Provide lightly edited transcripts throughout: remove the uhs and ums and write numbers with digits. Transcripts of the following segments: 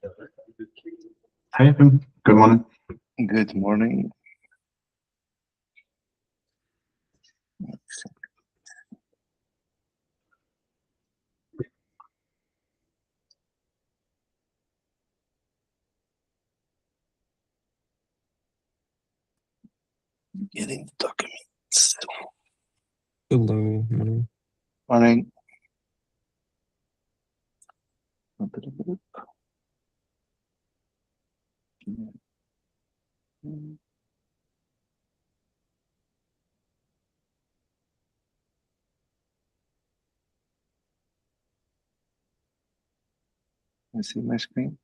Hey, Ethan. Good morning. Good morning. Getting the documents. Hello, morning. Morning. You see my screen?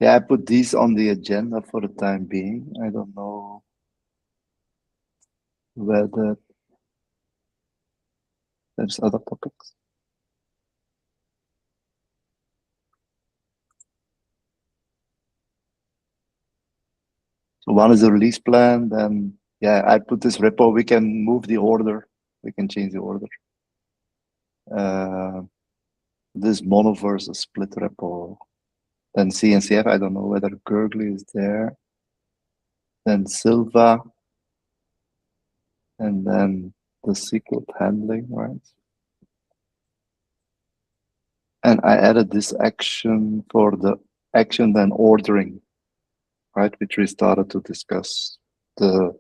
Yeah, I put these on the agenda for the time being. I don't know whether there's other topics. So one is the release plan, then yeah, I put this repo. We can move the order. We can change the order. This mono versus split repo. Then CNCF, I don't know whether Gurgly is there. Then Silva. And then the secret handling, right? And I added this action for the action then ordering, right? Which we started to discuss the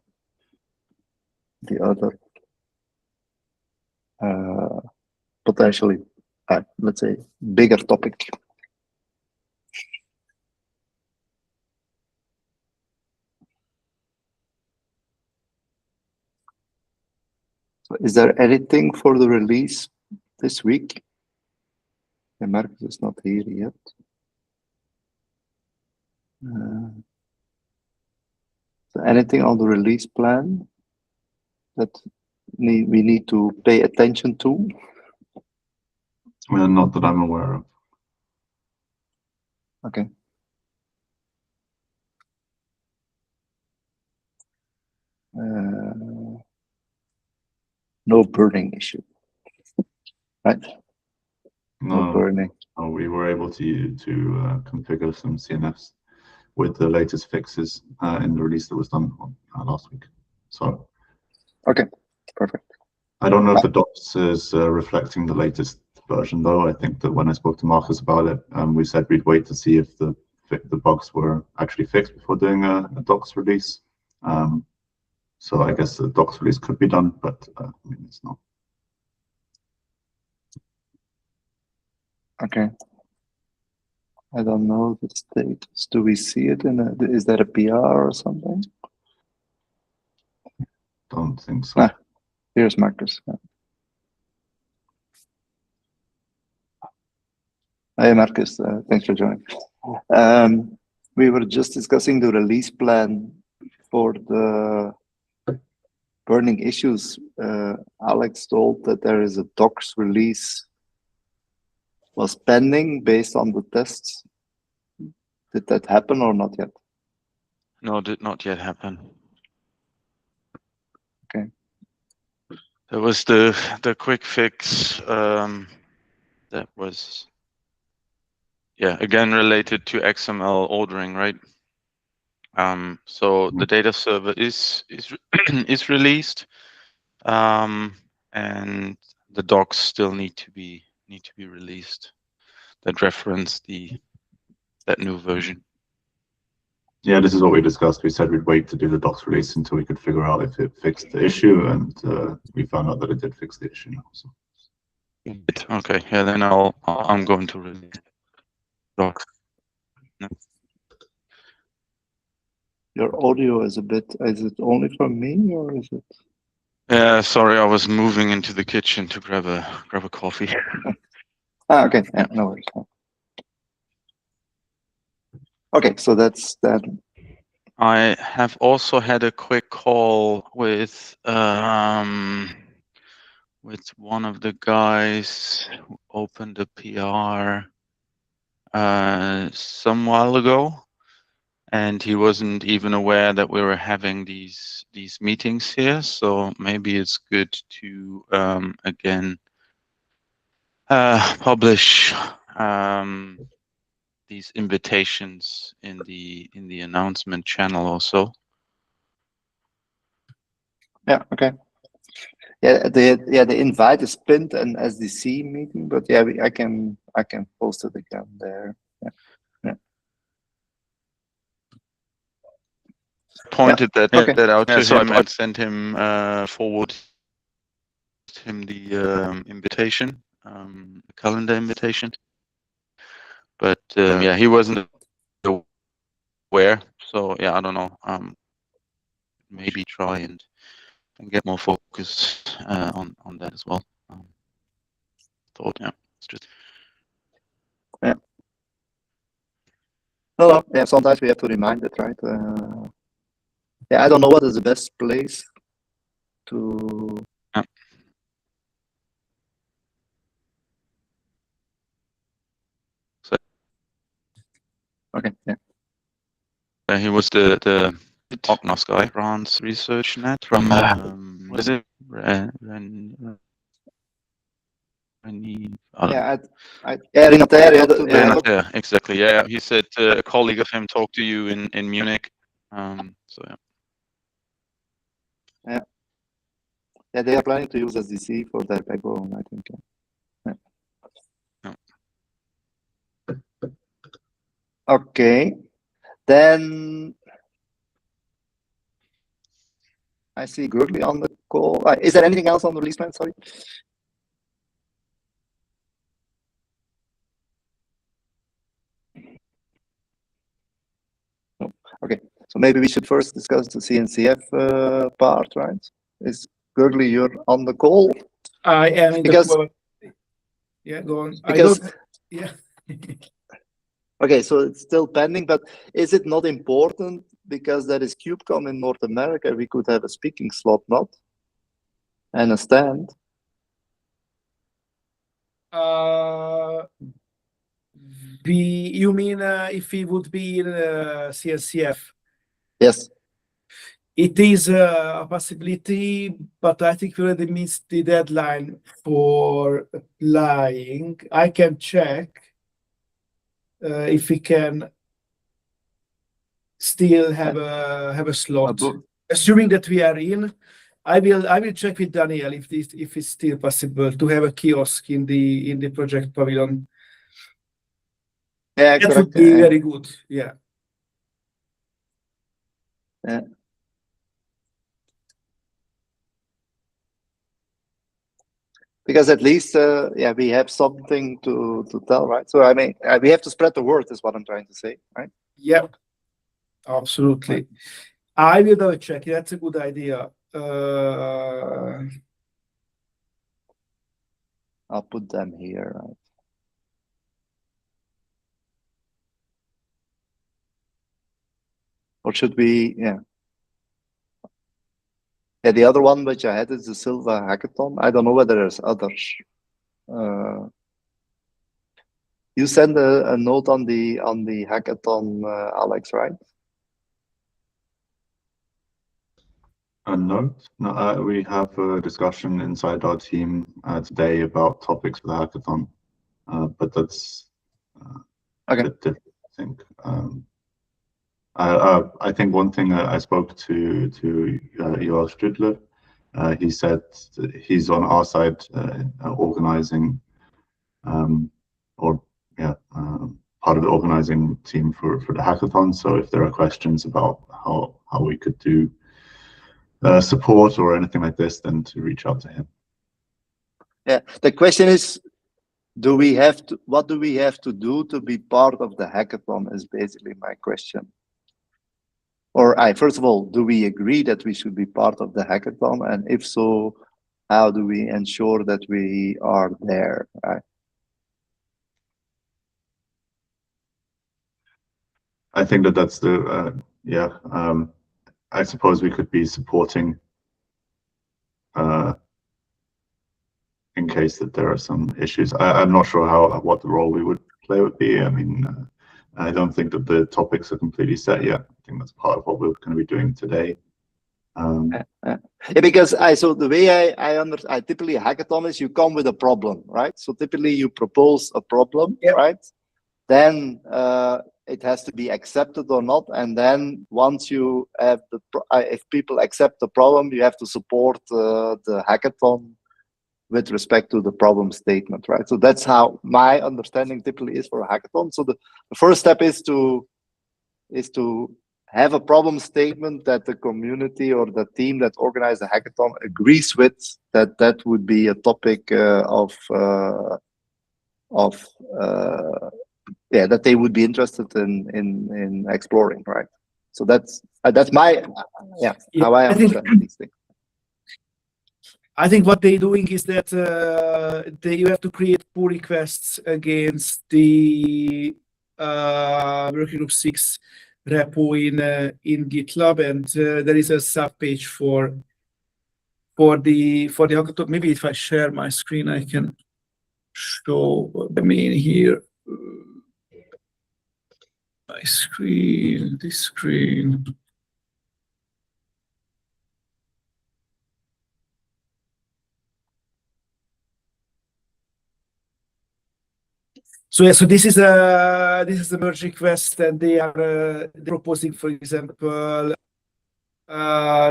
other potentially, let's say, bigger topic. So is there anything for the release this week? And Marcus is not here yet. So anything on the release plan that we need to pay attention to? Well, not that I'm aware of. Okay. No burning issue, right? No burning. No, we were able to configure some CNFs with the latest fixes in the release that was done last week. So, okay, perfect. I don't know if the docs is reflecting the latest version, though. I think that when I spoke to Marcus about it, we said we'd wait to see if the bugs were actually fixed before doing a docs release. So I guess the docs release could be done, but I mean, it's not. Okay. I don't know the status. Do we see it is that a PR or something? Don't think so. Here's Marcus. Hey, Marcus, thanks for joining. We were just discussing the release plan for the burning issues. Alex told that there is a docs release was pending based on the tests. Did that happen or not yet? No, did not yet happen. Okay. There was the quick fix that was, yeah, again related to XML ordering, right? So the data server is is released, and the docs still need to be released that reference that new version. Yeah, this is what we discussed. We said we'd wait to do the docs release until we could figure out if it fixed the issue, and we found out that it did fix the issue now. So. Okay, yeah, then I'm going to release docs. No. Your audio is a bit. Is it only from me or is it? Yeah, sorry, I was moving into the kitchen to grab a coffee. Okay, yeah, no worries. Okay, so that's that. I have also had a quick call with one of the guys opened a PR some while ago, and he wasn't even aware that we were having these meetings here. So maybe it's good to again publish these invitations in the announcement channel also. Yeah. Okay. Yeah. The invite is pinned an SDC meeting, but yeah, I can post it again there. Yeah. Yeah. Pointed that out to so him and sent him forward him the invitation, the calendar invitation. But yeah, he wasn't aware. So yeah, I don't know. Maybe try and get more focus on that as well. Thought, yeah, it's just. Yeah. No, yeah. Sometimes we have to remind it, right? Yeah, I don't know what is the best place to. Yeah. So, okay. Yeah. He was the Ognos guy, France Research Net from what is it? Yeah, yeah, exactly. Yeah, he said a colleague of him talked to you in Munich. So yeah. Yeah. Yeah, they are planning to use SDC for their backbone, I think. Yeah. Yeah. Okay, then I see Gurley on the call. Is there anything else on the release plan? Sorry. No. Okay, so maybe we should first discuss the CNCF part, right? Is Gurley, you're on the call? I am in because, the call. Yeah, go on. Because, yeah. Okay, so it's still pending, but is it not important because there is KubeCon in North America? We could have a speaking slot, not? And a stand. You mean if we would be in CNCF? Yes. It is a possibility, but I think we already missed the deadline for applying. I can check if we can still have a slot. Assuming that we are in, I will check with Daniel if it's still possible to have a kiosk in the project pavilion. Yeah, that correct. would be very good. Yeah. Yeah. Because at least, yeah, we have something to tell, right? So I mean, we have to spread the word, is what I'm trying to say, right? Yeah, absolutely. Right. I will double check. That's a good idea. I'll put them here, right? Or should we? Yeah. Yeah, the other one which I had is the Silva Hackathon. I don't know whether there's others. You send a note on the hackathon, Alex, right? A note? No, we have a discussion inside our team today about topics for the hackathon, but that's okay. A bit different, I think. I think one thing I spoke to Joel Strudler. He said he's on our side organizing, part of the organizing team for the hackathon. So if there are questions about how we could do support or anything like this, then to reach out to him. Yeah, the question is, what do we have to do to be part of the hackathon is basically my question. Or first of all, do we agree that we should be part of the hackathon? And if so, how do we ensure that we are there? Right? I think that's the, I suppose we could be supporting in case that there are some issues. I'm not sure what the role we would play would be. I mean, I don't think that the topics are completely set yet. I think that's part of what we're going to be doing today. Yeah, because so the way I understand, typically a hackathon is you come with a problem, right? So typically you propose a problem, right? Then it has to be accepted or not, and then once you have if people accept the problem, you have to support the hackathon with respect to the problem statement, right? So that's how my understanding typically is for a hackathon. So the first step is to have a problem statement that the community or the team that organized the hackathon agrees with, that would be a topic that they would be interested in exploring, right? So that's my how I understand these things. I think what they're doing is that you have to create pull requests against the working group 6 repo in GitLab, and there is a subpage for the hackathon. Maybe if I share my screen, I can show what I mean here. My screen, this screen. So yeah, so this is a merge request, and they are proposing, for example,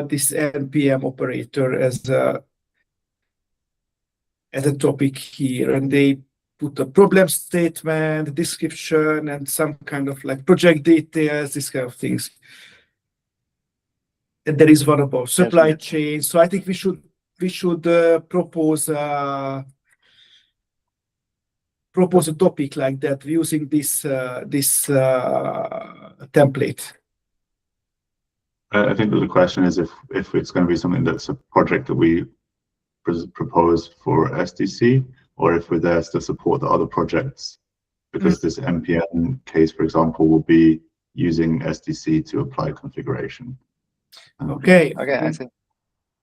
this npm operator as a topic here, and they put a problem statement, description, and some kind of like project details, this kind of things. And there is one about supply chain. So I think we should propose a topic like that using this template. I think that the question is if it's going to be something that's a project that we propose for SDC, or if we're there to support the other projects, because this npm case, for example, will be using SDC to apply configuration. Okay, I see.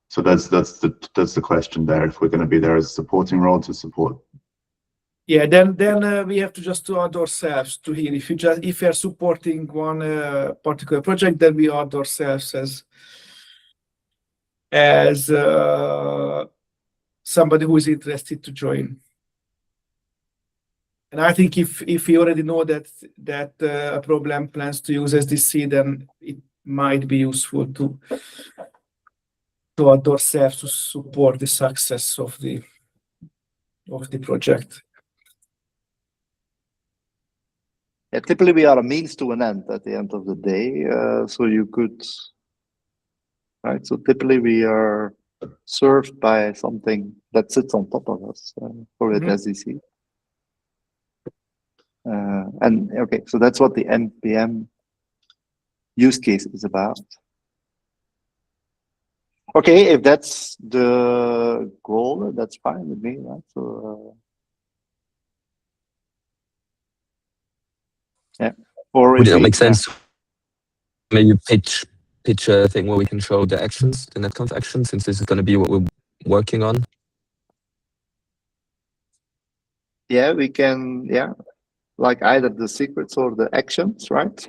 So that's the question there. If we're going to be there as a supporting role to support. Yeah, then we have to just add ourselves to here. If you're supporting one particular project, then we add ourselves as somebody who is interested to join. And I think if we already know that a problem plans to use SDC, then it might be useful to add ourselves to support the success of the project. Yeah, typically we are a means to an end at the end of the day. So you could, right? So typically we are served by something that sits on top of us for the SDC. And okay, so that's what the npm use case is about. Okay, if that's the goal, that's fine with me, right? So yeah. Or would it make sense? Maybe pitch a thing where we can show the actions, the netconf actions, since this is going to be what we're working on. Yeah, we can. Yeah, like either the secrets or the actions, right?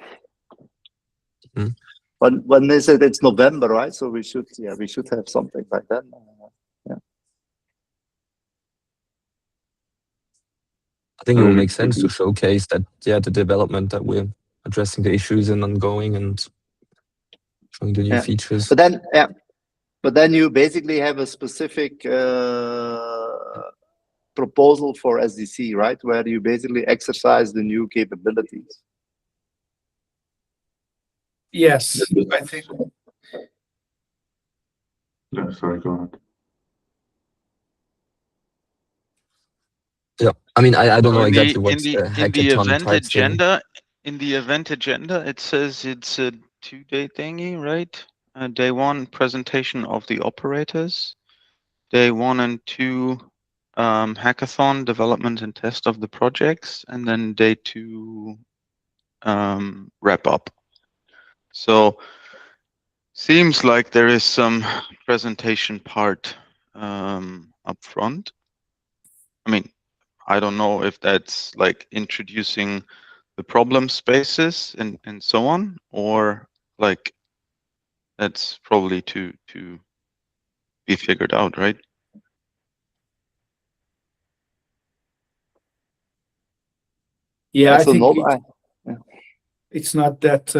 When they said it's November, right? So we should have something like that. Yeah. I think it will make sense to showcase that, the development that we're addressing the issues and ongoing and showing the new features. But then you basically have a specific proposal for SDC, right? Where you basically exercise the new capabilities. Yes, I think. No, sorry, go ahead. Yeah, I mean, I don't know exactly what's the hackathon event type agenda. In the event agenda, it says it's a 2-day thingy, right? Day 1, presentation of the operators. Day 1 and 2, hackathon, development and test of the projects, and then day 2, wrap up. So seems like there is some presentation part up front. I mean, I don't know if that's like introducing the problem spaces and so on, or like that's probably to be figured out, right? Yeah, I So think no, it's not that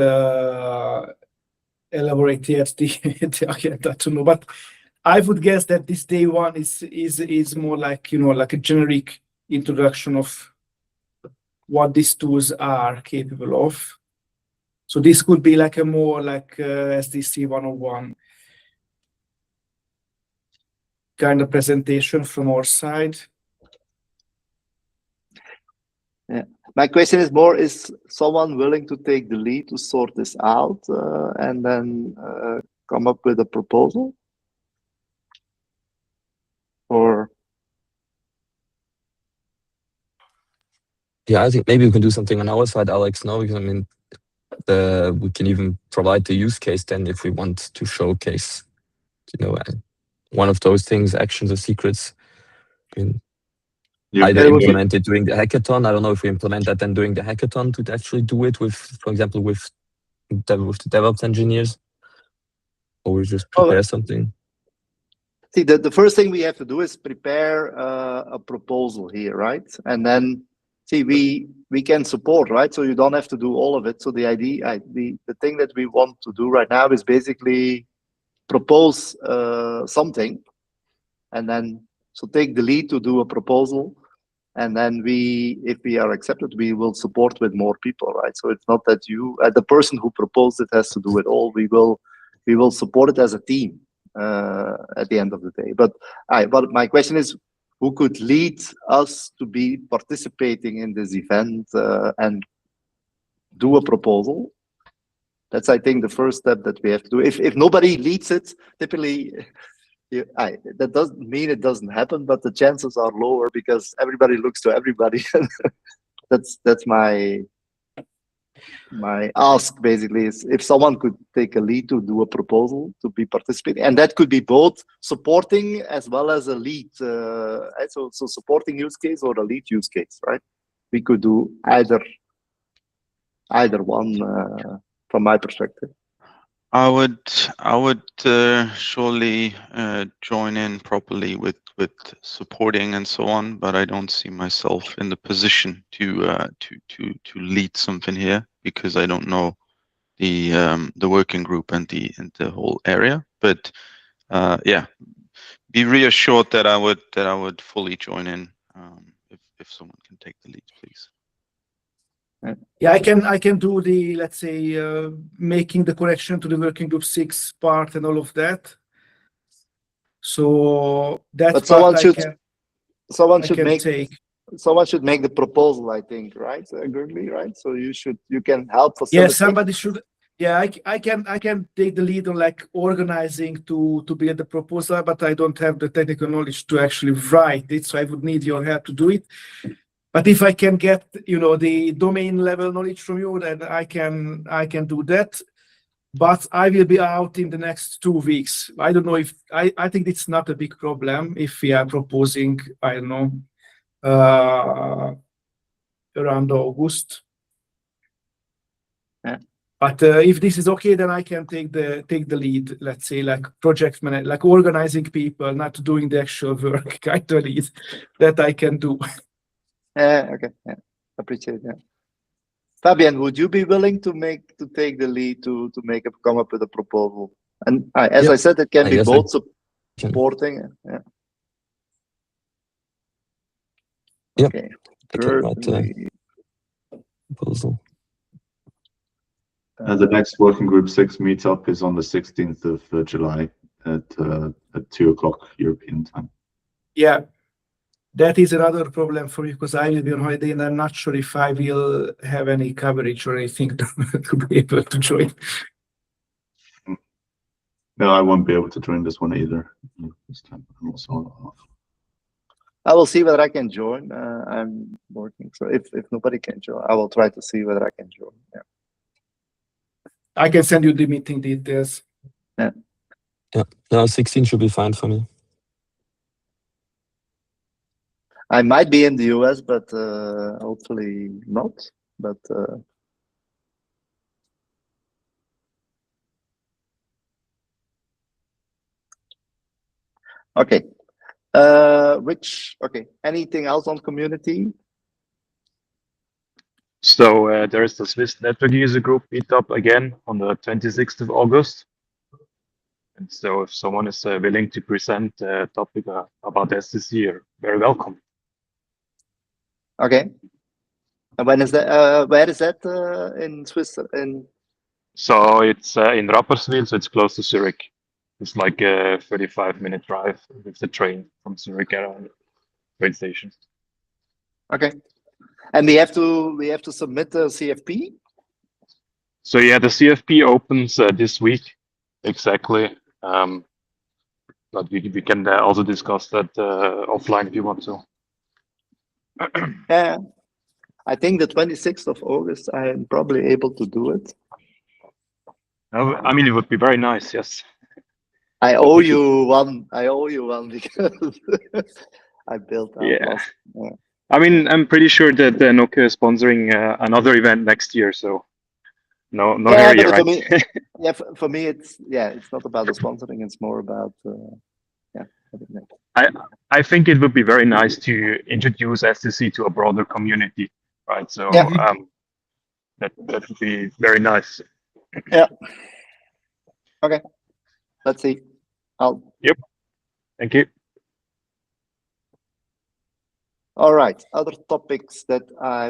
elaborate yet, the agenda to know, but I would guess that this day one is more like, like a generic introduction of what these tools are capable of. So this could be like a more like SDC 101 kind of presentation from our side. Yeah. My question is more, is someone willing to take the lead to sort this out and then come up with a proposal? Or Yeah, I think maybe we can do something on our side, Alex. No, because I mean, we can even provide the use case then if we want to showcase, one of those things, actions or secrets. I mean, either implement it during the hackathon. I don't know if we implement that then during the hackathon to actually do it with, for example, with the DevOps engineers, or we just prepare something. See, the first thing we have to do is prepare a proposal here, right? And then see, we can support, right? So you don't have to do all of it. So the idea, the thing that we want to do right now is basically propose something, and then so take the lead to do a proposal, and then if we are accepted, we will support with more people, right? So it's not that the person who proposed it has to do it all. We will support it as a team at the end of the day. But my question is, who could lead us to be participating in this event and do a proposal? That's, I think, the first step that we have to do. If nobody leads it, typically, that doesn't mean it doesn't happen, but the chances are lower because everybody looks to everybody. That's my ask, basically, is if someone could take a lead to do a proposal to be participating, and that could be both supporting as well as a lead. So supporting use case or a lead use case, right? We could do either one from my perspective. I would surely join in properly with supporting and so on, but I don't see myself in the position to lead something here because I don't know the working group and the whole area. But yeah, be reassured that I would fully join in if someone can take the lead, please. Yeah, I can do the, let's say, making the connection to the working group 6 part and all of that. So that but part someone should make the proposal, I think, right? Agreedly, right? So you can help facilitate. Yeah, somebody should. Yeah, I can take the lead on like organizing to build the proposal, but I don't have the technical knowledge to actually write it, so I would need your help to do it. But if I can get, the domain level knowledge from you, then I can do that. But I will be out in the next 2 weeks. I don't know if I think it's not a big problem if we are proposing, I don't know, around August. Yeah. But if this is okay, then I can take the lead. Let's say like project management, like organizing people, not doing the actual work, kind of lead that I can do. Okay. Yeah. Appreciate that. Fabian, would you be willing to take the lead to come up with a proposal? And as I said, it can be both supporting. Yeah. Yep. Okay. Proposal. The next working group 6 meetup is on the 16th of July at 2:00 European time. Yeah. That is another problem for me because I will be on holiday and I'm not sure if I will have any coverage or anything to be able to join. No, I won't be able to join this one either. This time I'm also off. I will see whether I can join. I'm working, so if nobody can join, I will try to see whether I can join. Yeah. I can send you the meeting details. Yeah. No, 16 should be fine for me. I might be in the US, but hopefully not. But okay. Okay. Anything else on community? So there is the Swiss Network User Group meetup again on the 26th of August. And so if someone is willing to present a topic about SDC, you're very welcome. Okay. And when is that? Where is that in Swiss? So it's in Rapperswil, so it's close to Zurich. It's like a 35-minute drive with the train from Zurich around train station. Okay. And we have to submit the CFP. So yeah, the CFP opens this week exactly. But we can also discuss that offline if you want to. Yeah, I think the 26th of August, I am probably able to do it. I mean, it would be very nice, yes. I owe you one. I owe you one because I built that. Yeah. Yeah. I mean, I'm pretty sure that Nokia is sponsoring another event next year, so no hurry, but right? for me, for me, it's not about the sponsoring. It's more about I think it would be very nice to introduce SDC to a broader community, right? So that would be very nice. Yeah. Okay. Let's see. Yep. Thank you. All right. Other topics that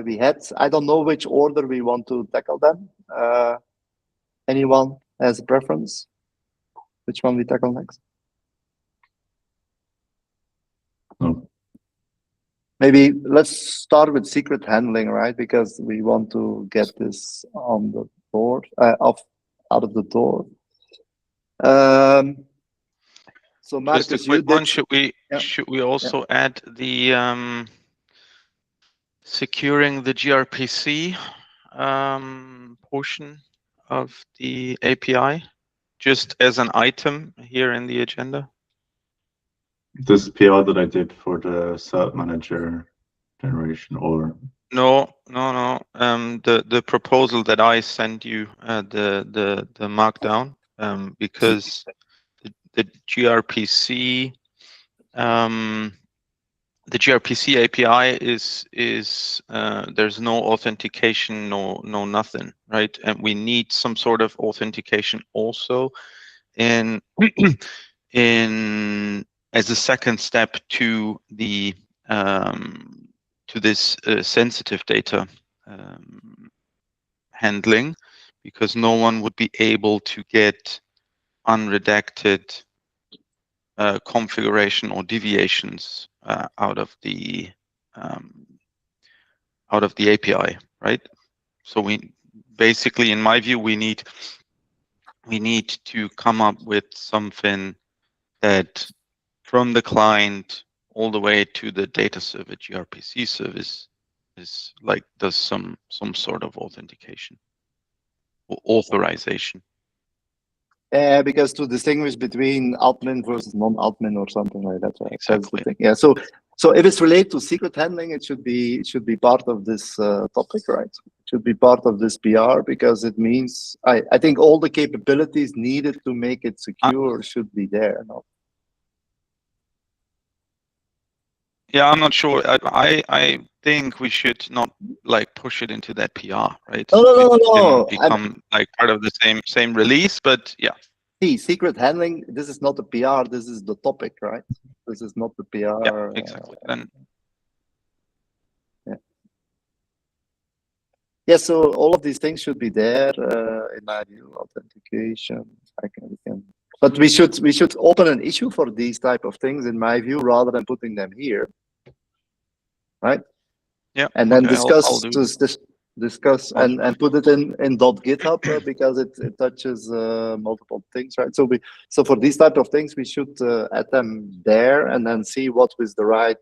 we had. I don't know which order we want to tackle them. Anyone has a preference? Which one we tackle next? No. Maybe let's start with secret handling, right? Because we want to get this on the board, out of the door. So Marcus, just a quick one. Should we also add the securing the gRPC portion of the API just as an item here in the agenda? This PR that I did for the cert manager generation, or No. The proposal that I sent you, the markdown, because the gRPC API is there's no authentication, no nothing, right? And we need some sort of authentication also in as a second step to the to this sensitive data handling, because no one would be able to get unredacted configuration or deviations out of the API, right? So we basically, in my view, we need to come up with something that from the client all the way to the data server gRPC service is like does some sort of authentication or authorization. Because to distinguish between admin versus non-admin or something like that. Right? Exactly. That's the thing. Yeah. So if it's related to secret handling, it should be part of this topic, right? It should be part of this PR, because it means I think all the capabilities needed to make it secure should be there. No? Yeah, I'm not sure. I think we should not like push it into that PR, right? No. It can become like part of the same release, but yeah. See, secret handling, this is not the PR, this is the topic, right? This is not the PR. Yeah, exactly. Then yeah, so all of these things should be there in my view. Authentication, but we should open an issue for these type of things, in my view, rather than putting them here, right? Yeah, and then okay, discuss I'll and put it in .github because it touches multiple things, right? So for these type of things, we should add them there and then see what is the right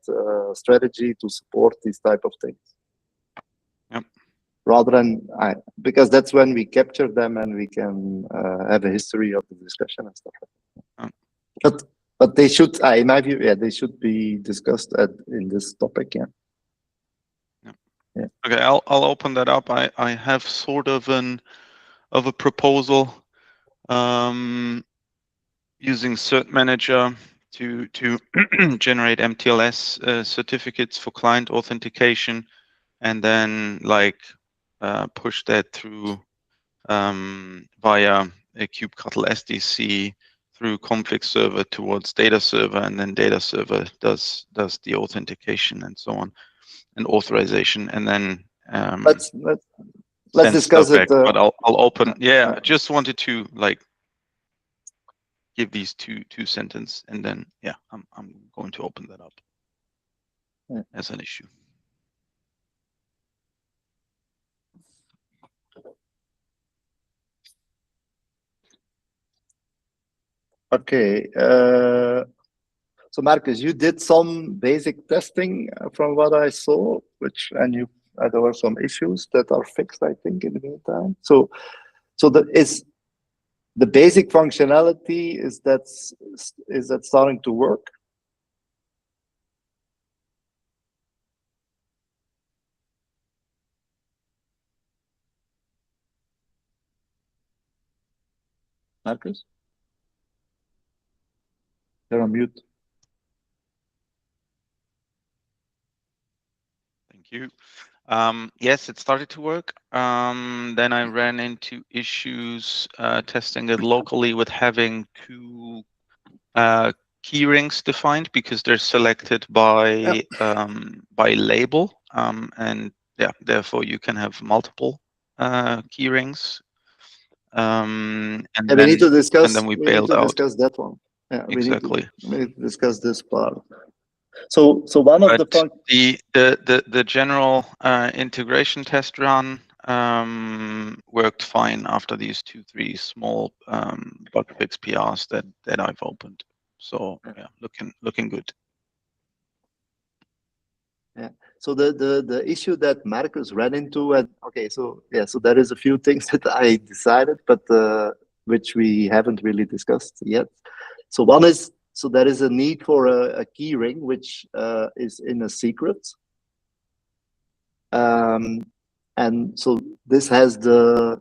strategy to support these type of things. Yep. Rather than because that's when we capture them and we can have a history of the discussion and stuff like that. But But they should, in my view, yeah, they should be discussed in this topic. Yeah. Yeah. Okay, I'll open that up. I have sort of a proposal using Cert Manager to generate MTLS certificates for client authentication, and then like push that through via a kubectl SDC through config server towards data server, and then data server does the authentication and so on, and authorization, and then Let's send discuss stuff it. back. But I'll open. Yeah, I just wanted to like give these two sentence, and then yeah, I'm going to open that up as an issue. Okay. So Marcus, you did some basic testing from what I saw, and there were some issues that are fixed, I think, in the meantime. So the basic functionality is that starting to work? Marcus? You're on mute. Thank you. Yes, it started to work. Then I ran into issues testing it locally with having two key rings defined, because they're selected by label, and yeah, therefore you can have multiple key rings. And we need to discuss. And then we bailed out. Discuss that one. Yeah, exactly. We need to discuss this part. So one of the general integration test run worked fine after these 2-3 small bug fix PRs that I've opened. So yeah, looking good. Yeah. So the issue that Marcus ran into, and okay, so yeah, so there is a few things that I decided, but which we haven't really discussed yet. So one is, so there is a need for a key ring which is in a secret, and so this has the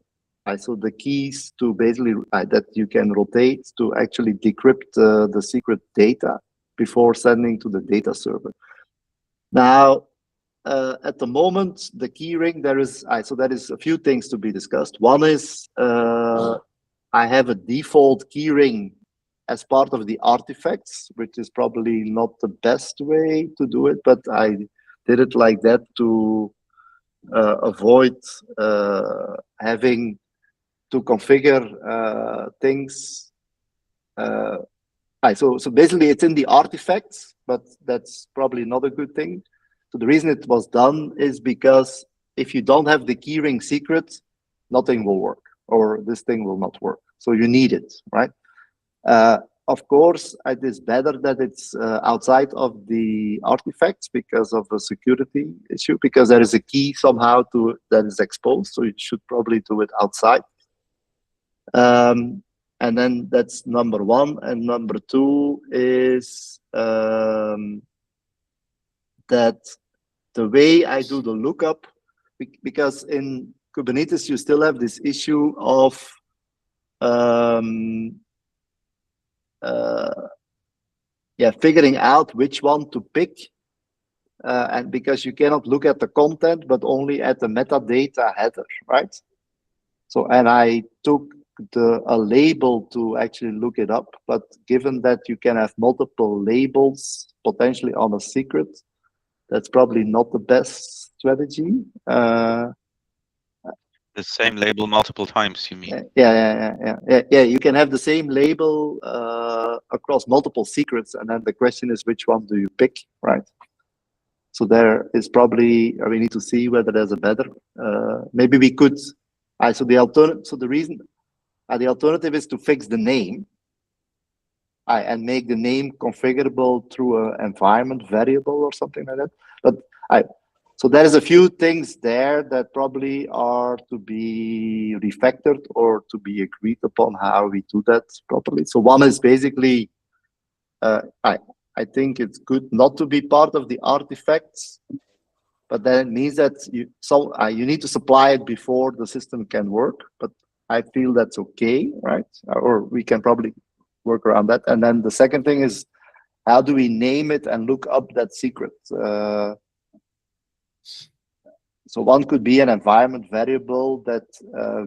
keys to basically that you can rotate to actually decrypt the secret data before sending to the data server. Now, at the moment, the key ring, there is a few things to be discussed. One is I have a default key ring as part of the artifacts, which is probably not the best way to do it, but I did it like that to avoid having to configure things. So basically it's in the artifacts, but that's probably not a good thing. So the reason it was done is because if you don't have the keyring secret, nothing will work, or this thing will not work. So you need it, right? Of course, it is better that it's outside of the artifacts because of the security issue, because there is a key somehow that is exposed, so you should probably do it outside. And then that's number one. And number two is that the way I do the lookup, because in Kubernetes, you still have this issue of figuring out which one to pick. And because you cannot look at the content, but only at the metadata header, right? So, and I took a label to actually look it up, but given that you can have multiple labels potentially on a secret, that's probably not the best strategy. The same label multiple times, you mean? Yeah. You can have the same label across multiple secrets, and then the question is, which one do you pick, right? So there is probably, we need to see whether there's a better. Maybe we could. So the alternative is to fix the name and make the name configurable through an environment variable or something like that. But so there's a few things there that probably are to be refactored or to be agreed upon how we do that properly. So one is basically I think it's good not to be part of the artifacts, but then it means that you need to supply it before the system can work. But I feel that's okay, right? Or we can probably work around that. And then the second thing is, how do we name it and look up that secret? So one could be an environment variable that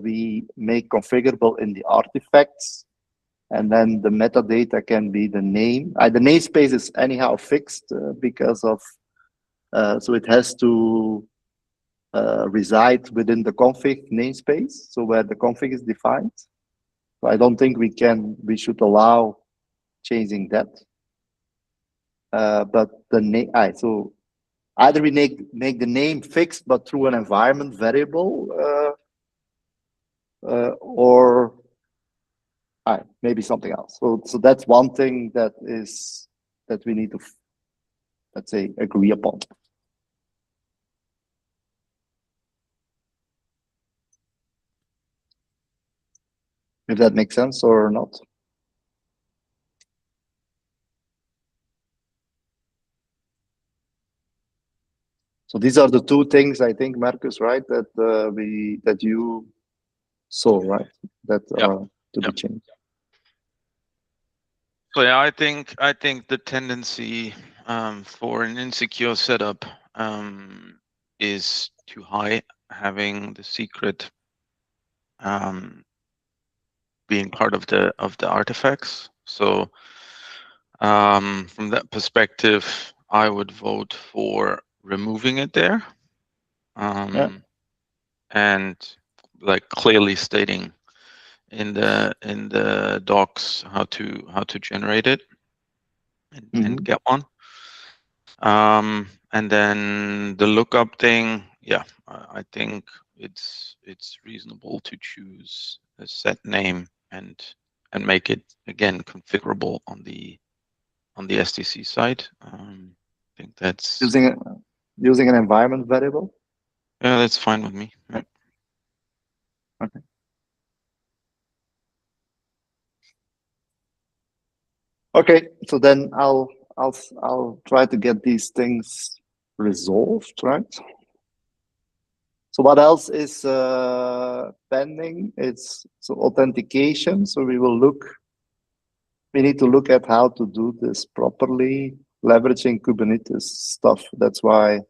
we make configurable in the artifacts. And then the metadata can be the name. The namespace is anyhow fixed because of, so it has to reside within the config namespace, so where the config is defined. So I don't think we should allow changing that. But the name, so either we make the name fixed, but through an environment variable, or maybe something else. So that's one thing that we need to, let's say, agree upon. If that makes sense or not. So these are the two things, I think, Marcus, right? That you saw, right? That are to be changed. So yeah, I think the tendency for an insecure setup is too high, having the secret being part of the artifacts. So from that perspective, I would vote for removing it there, and like clearly stating in the docs how to generate it and get one. And then the lookup thing, yeah, I think it's reasonable to choose a set name and make it again configurable on the SDC side. I think that's using an environment variable. Yeah, that's fine with me. Yeah. Okay. Okay, so then I'll try to get these things resolved, right? So what else is pending? It's authentication. So we need to look at how to do this properly, leveraging Kubernetes stuff. That's why,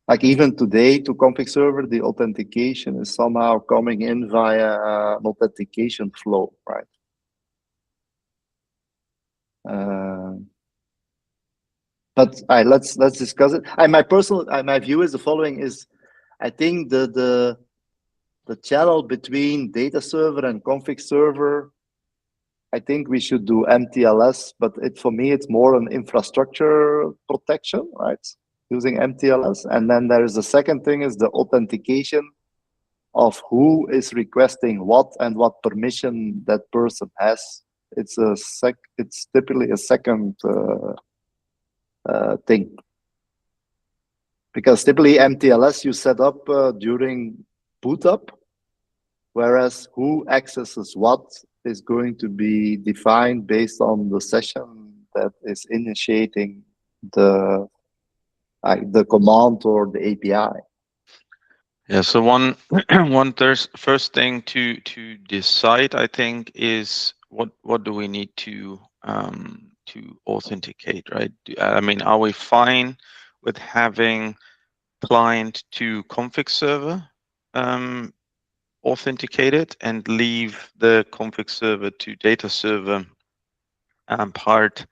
like even today to config server, the authentication is somehow coming in via an authentication flow, right? But let's discuss it. My view is the following: is I think the channel between data server and config server, I think we should do MTLS, but for me it's more an infrastructure protection, right? Using MTLS, and then there is the second thing is the authentication of who is requesting what and what permission that person has. It's typically a second thing, because typically MTLS you set up during boot up, whereas who accesses what is going to be defined based on the session that is initiating the command or the API. Yeah. So one first thing to decide, I think, is what do we need to authenticate, right? I mean, are we fine with having client to config server authenticated and leave the config server to data server part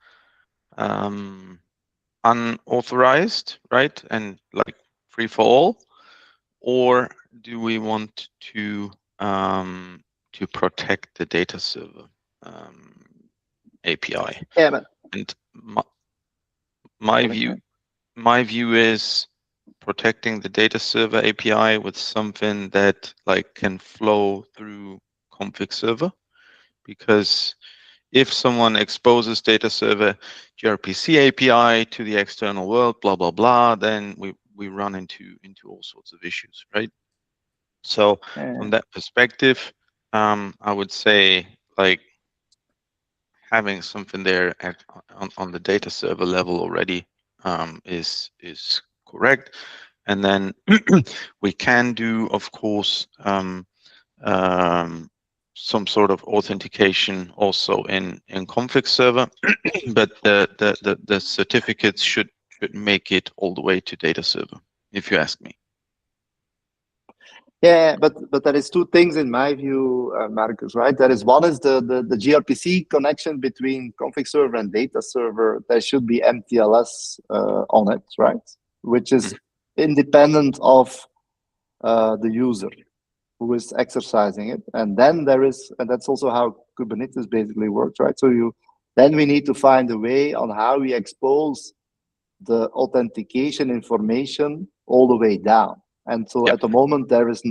unauthorized, right? And like free for all? Or do we want to protect the data server API? Yeah, but And my view is protecting the data server API with something that like can flow through config server, because if someone exposes data server gRPC API to the external world, blah blah blah, then we run into all sorts of issues, right? So from that perspective, I would say like having something there on the data server level already is correct. And then we can do, of course, some sort of authentication also in config server, but the certificates should make it all the way to data server, if you ask me. Yeah, but there is two things in my view, Marcus, right? There is one is the gRPC connection between config server and data server. There should be MTLS on it, right? Which is independent of the user who is exercising it. And then there is, and that's also how Kubernetes basically works, right? So then we need to find a way on how we expose the authentication information all the way down. And so Yep. at the moment, there's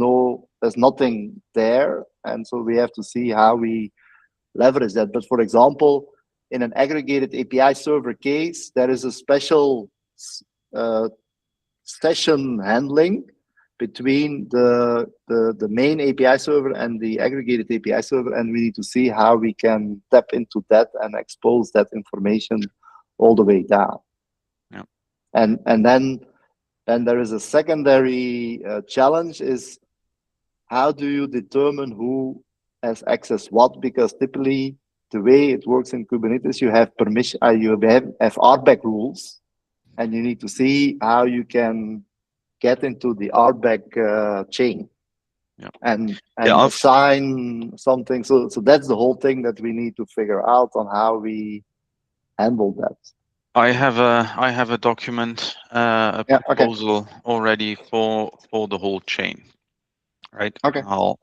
nothing there. And so we have to see how we leverage that. But for example, in an aggregated API server case, there is a special session handling between the main API server and the aggregated API server. And we need to see how we can tap into that and expose that information all the way down. Yep. And then there is a secondary challenge is how do you determine who has access what? Because typically the way it works in Kubernetes, you have permission, you have RBAC rules, and you need to see how you can get into the RBAC chain. Yeah. And Yeah, assign something. So that's the whole thing that we need to figure out on how we handle that. I have a document, a proposal already for the whole chain, right? Okay. I'll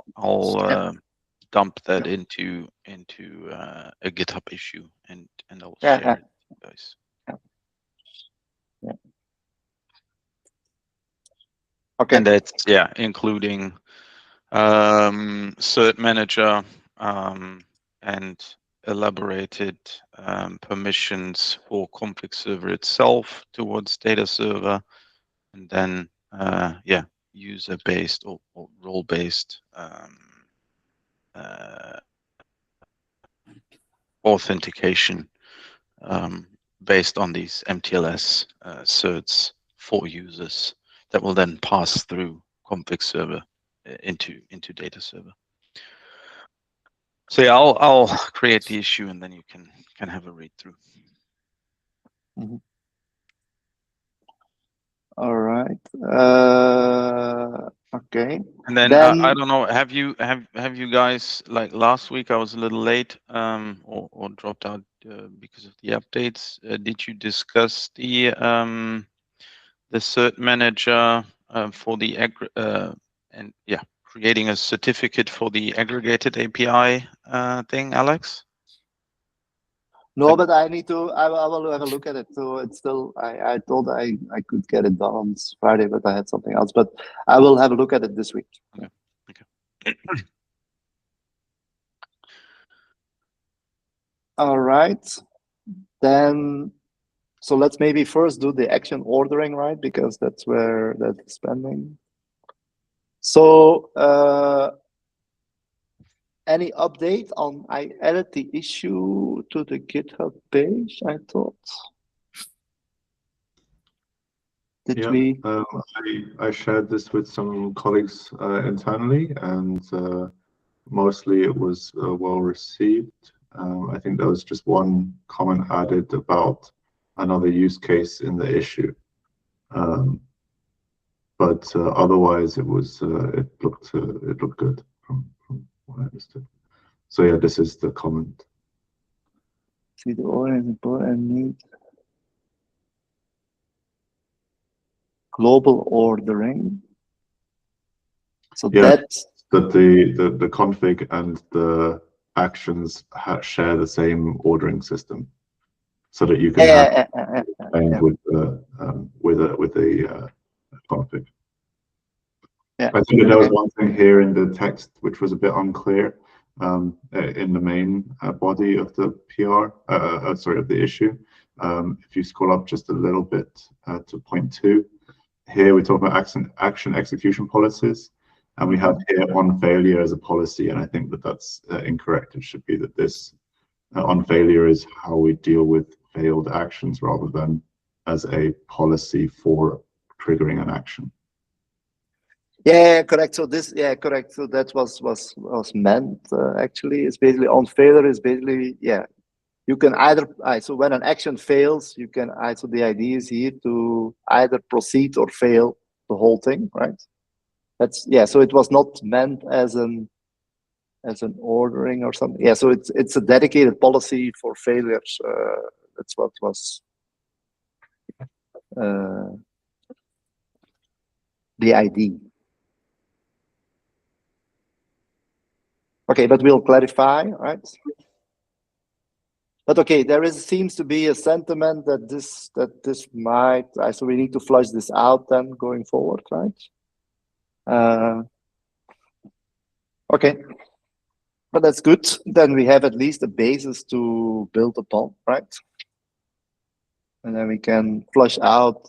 dump that into a GitHub issue and I'll share it with you guys. Yeah. Okay. And that's including cert manager and elaborated permissions for config server itself towards data server, and then user-based or role-based authentication based on these MTLS certs for users that will then pass through config server into data server. So yeah, I'll create the issue and then you can have a read through. Mm-hmm. All right. Okay. And then I don't know. Have you guys, like last week I was a little late or dropped out because of the updates. Did you discuss the cert manager for the creating a certificate for the aggregated API thing, Alex? No, but I will have a look at it. So it's still, I thought I could get it done on Friday, but I had something else. But I will have a look at it this week. Okay. All right. Then, so let's maybe first do the action ordering, right? Because that's where that's pending. So, any update on, I added the issue to the GitHub page, I thought. Did we? I shared this with some colleagues internally, and mostly it was well received. I think there was just one comment added about another use case in the issue, but otherwise it was it looked good from what I understood. So yeah, this is the comment. See the order is important and need global ordering. So yeah, that's that the config and the actions share the same ordering system, so that you can with the config. Yeah. I think there was one thing here in the text which was a bit unclear in the main body of the PR, of the issue. If you scroll up just a little bit to point 2, here we talk about action execution policies, and we have here on failure as a policy, and I think that that's incorrect. It should be that this on failure is how we deal with failed actions rather than as a policy for triggering an action. Yeah, correct. So this, yeah, correct. So that was meant actually. It's basically on failure is basically, yeah, you can either, so when an action fails, you can, so the idea is here to either proceed or fail the whole thing, right? That's, yeah, so it was not meant as an ordering or something. Yeah, so it's a dedicated policy for failures. That's what was the idea. Okay, but we'll clarify, right? But okay, there seems to be a sentiment that this might, so we need to flush this out then going forward, right? Okay, but that's good. Then we have at least a basis to build upon, right? And then we can flush out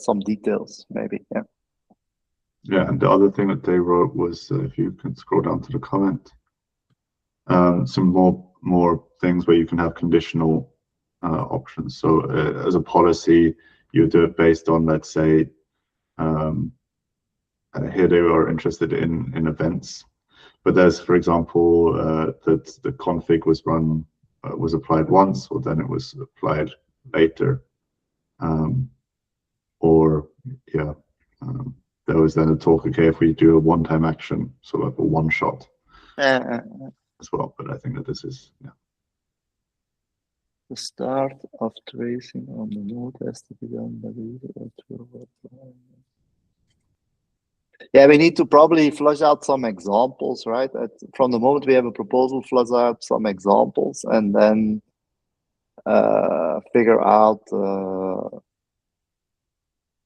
some details, maybe, yeah. Yeah, and the other thing that they wrote was, if you can scroll down to the comment, some more things where you can have conditional options. So as a policy, you do it based on, let's say, here they are interested in events, but there's, for example, that the config was run, was applied once, or then it was applied later, or yeah, there was then a talk, okay, if we do a one-time action, so like a one-shot as well. But I think that this is, yeah. The start of tracing on the node has to be done by the user. Yeah, we need to probably flush out some examples, right? From the moment we have a proposal, flush out some examples, and then figure out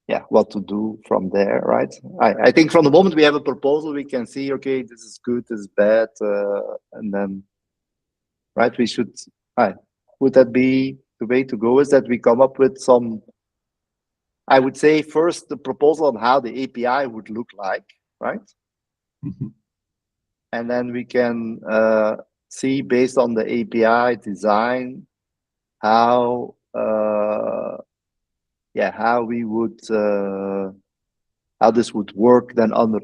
yeah, what to do from there, right? I think from the moment we have a proposal, we can see, okay, this is good, this is bad, and then, right, we should, would that be the way to go? Is that we come up with some, I would say first the proposal on how the API would look like, right? Mm-hmm. And then we can see based on the API design how yeah, how we would how this would work then under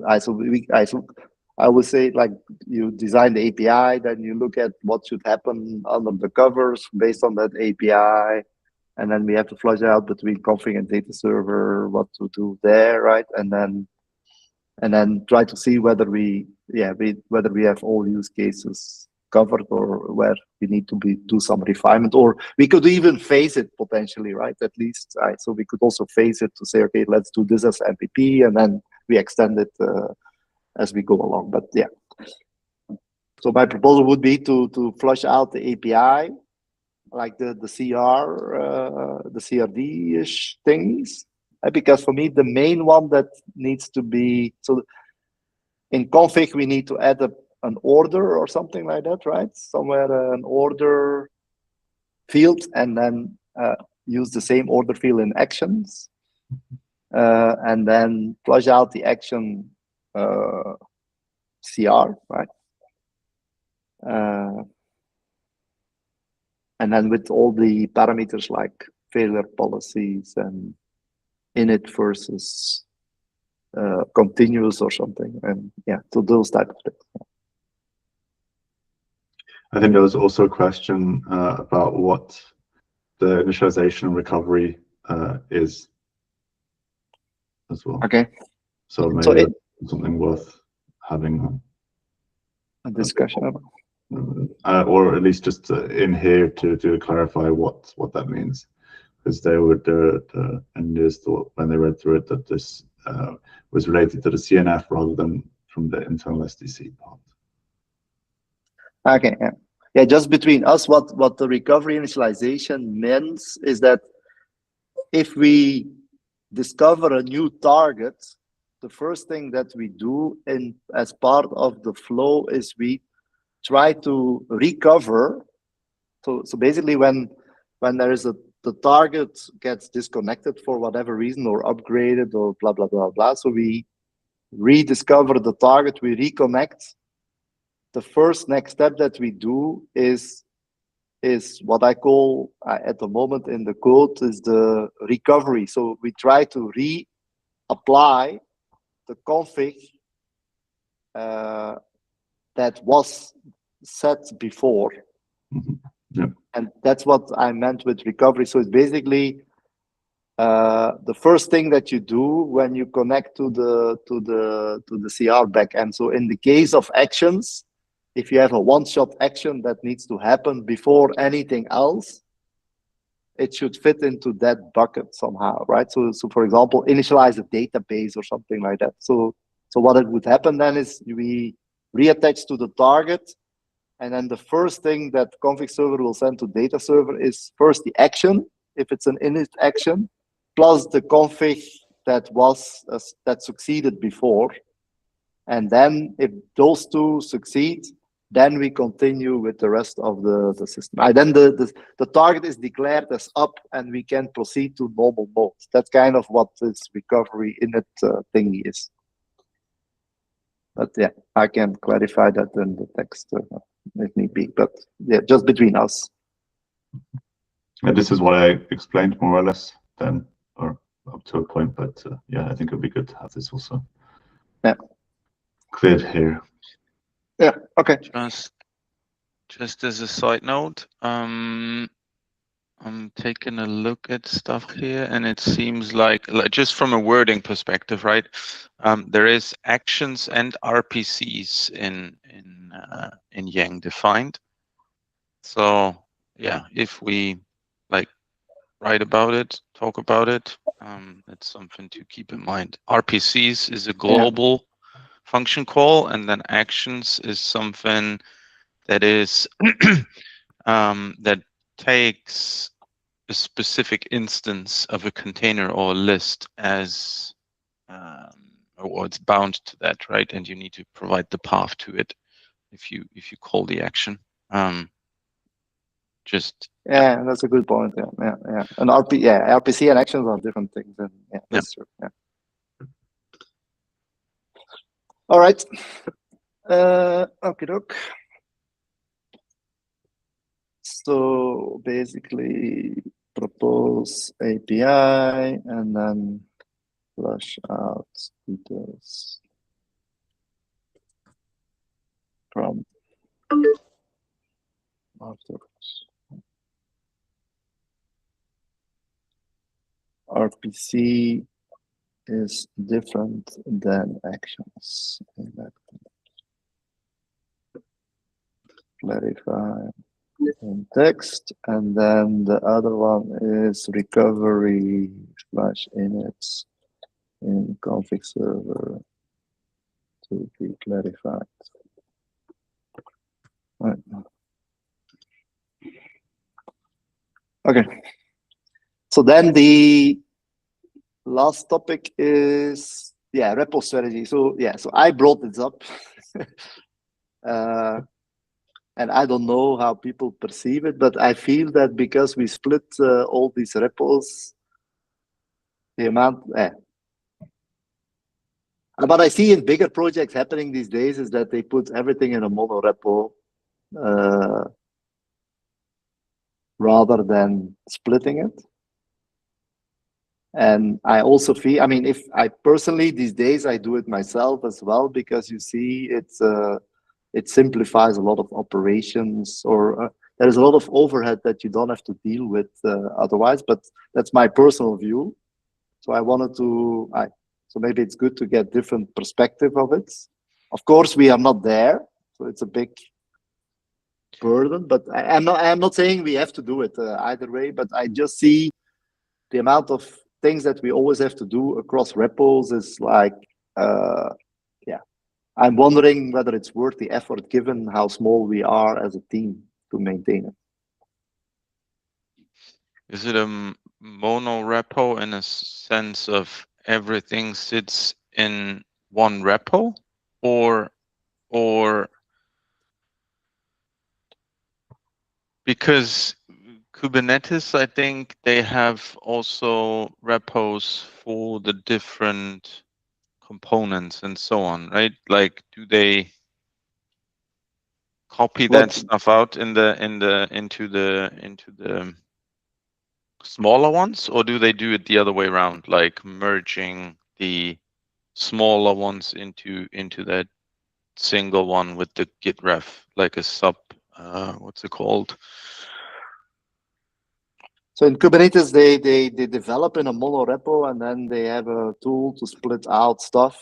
I would say, like, you design the API, then you look at what should happen under the covers based on that API, and then we have to flush out between config and data server what to do there, right? And then try to see whether we have all use cases covered, or where we need to do some refinement, or we could even phase it potentially, right? At least, so we could also phase it to say, okay, let's do this as MPP, and then we extend it as we go along. But yeah, so my proposal would be to flush out the API, like the CR, the CRD-ish things, because for me the main one that needs to be, so in config we need to add an order or something like that, right? Somewhere an order field, and then use the same order field in actions, and then flush out the action CR, right? And then with all the parameters like failure policies and init versus continuous or something, and yeah, so those type of things. I think there was also a question about what the initialization and recovery is as well. Okay. So maybe that's something worth having a discussion about. Or at least just in here to clarify what that means, because they were the engineers thought when they read through it that this was related to the CNF rather than from the internal SDC part. Okay, yeah, just between us, what the recovery initialization means is that if we discover a new target, the first thing that we do as part of the flow is we try to recover. So basically when there is the target gets disconnected for whatever reason, or upgraded, or blah blah blah blah, so we rediscover the target, we reconnect. The first next step that we do is is what I call at the moment in the code is the recovery. So we try to reapply the config that was set before. Yeah. And that's what I meant with recovery. So it's basically the first thing that you do when you connect to the CR backend. So in the case of actions, if you have a one-shot action that needs to happen before anything else, it should fit into that bucket somehow, right? So for example, initialize a database or something like that. So what it would happen then is we reattach to the target, and then the first thing that config server will send to data server is first the action, if it's an init action, plus the config that was that succeeded before. And then if those two succeed, then we continue with the rest of the system. And then the target is declared as up, and we can proceed to normal mode. That's kind of what this recovery init thingy is. But yeah, I can clarify that in the text if need be. But yeah, just between us. Yeah, this is what I explained more or less then, or up to a point. But yeah, I think it'd be good to have this also cleared here. Yeah. Okay. Just as a side note, I'm taking a look at stuff here, and it seems like just from a wording perspective, right? There is actions and RPCs in Yang defined. So yeah, if we like write about it, talk about it, that's something to keep in mind. RPCs is a global function call, and then actions is something that is that takes a specific instance of a container or a list as or it's bound to that, right? And you need to provide the path to it if you call the action. Yeah, that's a good point. Yeah. And RPC and actions are different things. And yeah, that's true. Yeah. All right. Okay, doke. So basically, propose API and then flush out details from afterwards. RPC is different than actions. Clarify in text, and then the other one is recovery / inits in config server to be clarified. Right. Okay. So then the last topic is repo strategy. So I brought this up. And I don't know how people perceive it, but I feel that because we split all these repos, the amount. What I see in bigger projects happening these days is that they put everything in a mono repo rather than splitting it. And I also feel, I mean, if I personally these days I do it myself as well, because you see it simplifies a lot of operations, or there's a lot of overhead that you don't have to deal with otherwise. But that's my personal view. So I wanted to, so maybe it's good to get different perspective of it. Of course, we are not there, so it's a big burden. But I'm not saying we have to do it either way. But I just see the amount of things that we always have to do across repos is like, I'm wondering whether it's worth the effort given how small we are as a team to maintain it. Is it a mono repo in a sense of everything sits in one repo, or because Kubernetes, I think they have also repos for the different components and so on, right? Like, do they copy What- that stuff out into the smaller ones, or do they do it the other way around, like merging the smaller ones into that single one with the git ref, like a sub, what's it called? So in Kubernetes, they develop in a monorepo, and then they have a tool to split out stuff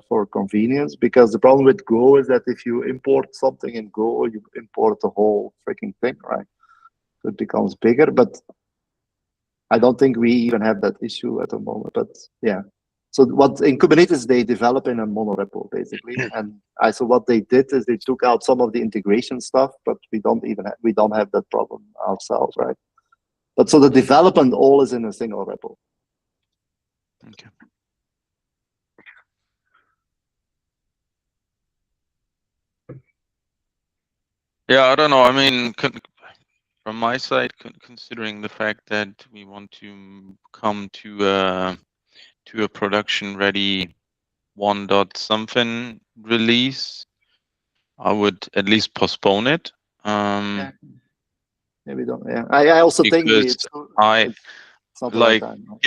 for convenience. Because the problem with Go is that if you import something in Go, you import the whole freaking thing, right? So it becomes bigger, but I don't think we even have that issue at the moment. But yeah, so what in Kubernetes they develop in a monorepo basically, and so what they did is they took out some of the integration stuff, but we don't have that problem ourselves, right? But so the development all is in a single repo. Okay. Yeah, I don't know. I mean, from my side, considering the fact that we want to come to a production ready 1 dot something release, I would at least postpone it. Yeah, we don't. Yeah, I also think it's not the like right time. No?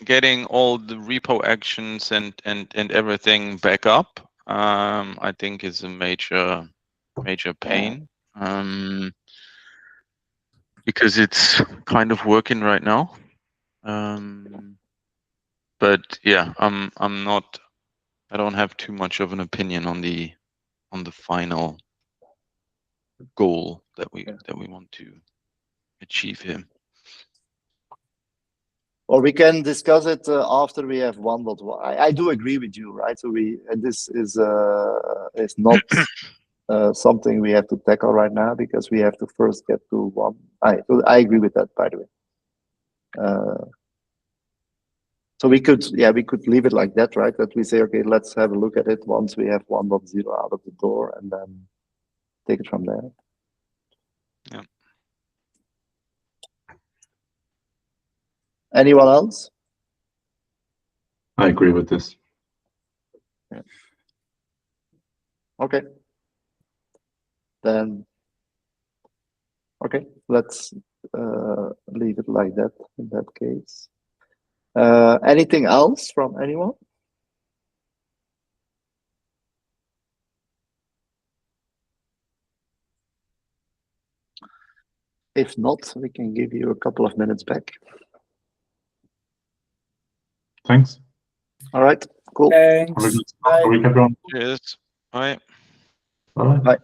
getting all the repo actions and everything back up. I think is a major pain. Because it's kind of working right now. But yeah, I don't have too much of an opinion on the final goal that we want to achieve here. Or we can discuss it after we have 1.1. I do agree with you, right? So this is not something we have to tackle right now because we have to first get to 1. I agree with that, by the way. So we could leave it like that, right? That we say, okay, let's have a look at it once we have 1.0 out of the door, and then take it from there. Yeah. Anyone else? I agree with this. Yeah. Okay. Then, okay, let's leave it like that in that case. Anything else from anyone? If not, we can give you a couple of minutes back. Thanks. All right, cool. Have a Thanks. good week, everyone. Cheers. Bye. Bye. Bye.